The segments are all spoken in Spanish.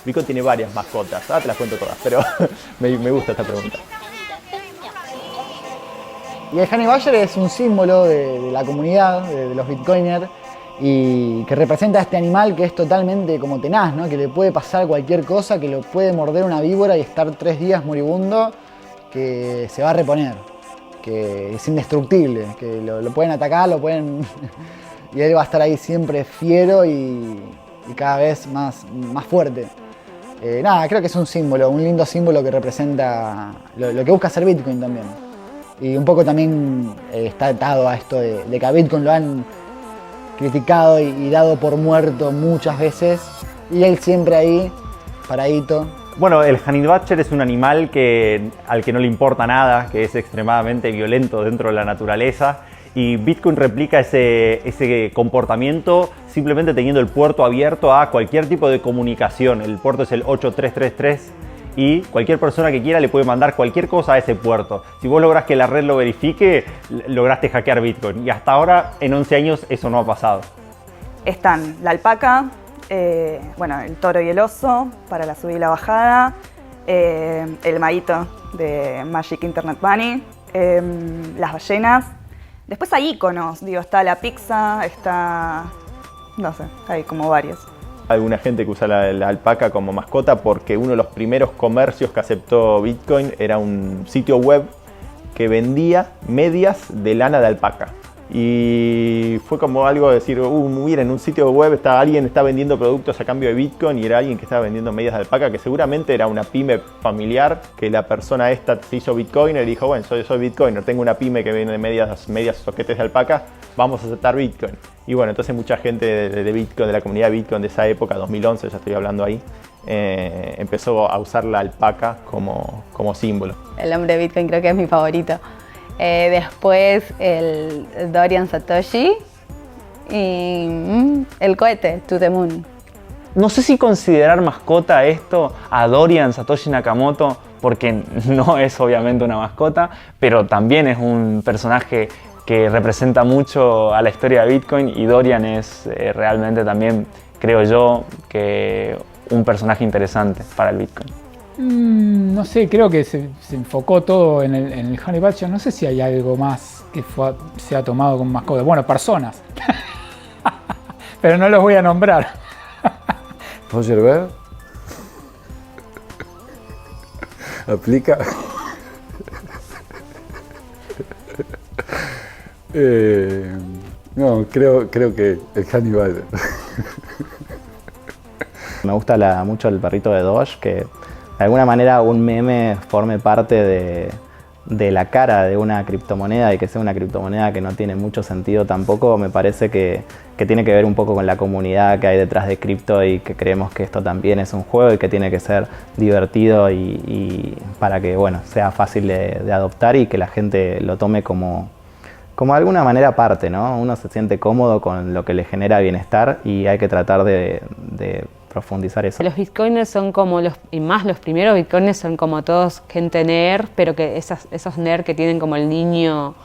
Bitcoin tiene varias mascotas. Te las cuento todas, pero me gusta esta pregunta. Y el Honey Badger es un símbolo de la comunidad, de los bitcoiners, y que representa a este animal que es totalmente como tenaz, ¿no? Que le puede pasar cualquier cosa, que lo puede morder una víbora y estar 3 días moribundo, que se va a reponer, que es indestructible, que lo pueden atacar, lo pueden... y él va a estar ahí siempre fiero y cada vez más fuerte. Nada, creo que es un símbolo, un lindo símbolo que representa lo que busca hacer Bitcoin también. Y un poco también está atado a esto de que a Bitcoin lo han criticado y dado por muerto muchas veces, y él siempre ahí, paradito. Bueno, el Honey Badger es un animal al que no le importa nada, que es extremadamente violento dentro de la naturaleza, y Bitcoin replica ese comportamiento simplemente teniendo el puerto abierto a cualquier tipo de comunicación. El puerto es el 8333 y cualquier persona que quiera le puede mandar cualquier cosa a ese puerto. Si vos lográs que la red lo verifique, lograste hackear Bitcoin, y hasta ahora, en 11 años, eso no ha pasado. Están la alpaca, bueno, el toro y el oso para la subida y la bajada, el maguito de Magic Internet Money, las ballenas. Después hay iconos, digo, está la pizza, está, no sé, hay como varios. Alguna gente que usa la alpaca como mascota porque uno de los primeros comercios que aceptó Bitcoin era un sitio web que vendía medias de lana de alpaca. Y fue como algo de decir, mira, en un sitio web alguien está vendiendo productos a cambio de Bitcoin, y era alguien que estaba vendiendo medias de alpaca, que seguramente era una pyme familiar, que la persona esta se hizo Bitcoiner y dijo, bueno, soy Bitcoiner, tengo una pyme que vende medias soquetes de alpaca, vamos a aceptar Bitcoin. Y bueno, entonces mucha gente de Bitcoin, de la comunidad de Bitcoin de esa época, 2011, ya estoy hablando ahí, empezó a usar la alpaca como símbolo. El nombre de Bitcoin creo que es mi favorito. Después el Dorian Satoshi y el cohete, To The Moon. No sé si considerar mascota esto a Dorian Satoshi Nakamoto, porque no es obviamente una mascota, pero también es un personaje que representa mucho a la historia de Bitcoin, y Dorian es realmente también, creo yo, que un personaje interesante para el Bitcoin. No sé, creo que se enfocó todo en el Honey Badger. No sé si hay algo más que se ha tomado como mascota. Bueno, personas. Pero no los voy a nombrar. Roger Ver. Aplica. No, creo que el Honey Badger. Me gusta mucho el perrito de Doge, que de alguna manera un meme forme parte de la cara de una criptomoneda, y que sea una criptomoneda que no tiene mucho sentido tampoco. Me parece que tiene que ver un poco con la comunidad que hay detrás de cripto, y que creemos que esto también es un juego y que tiene que ser divertido y para que, bueno, sea fácil de adoptar y que la gente lo tome como de alguna manera parte, ¿no? Uno se siente cómodo con lo que le genera bienestar, y hay que tratar de profundizar eso. Los bitcoiners son como los primeros bitcoiners son como todos gente nerd, pero que esos nerd que tienen como el niño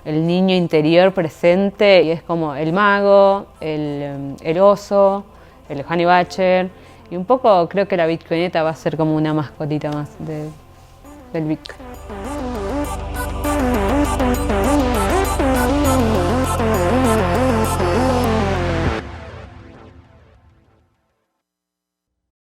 interior presente, y es como el mago, el oso, el Honey Badger, y un poco creo que la bitcoineta va a ser como una mascotita más del Bitcoin.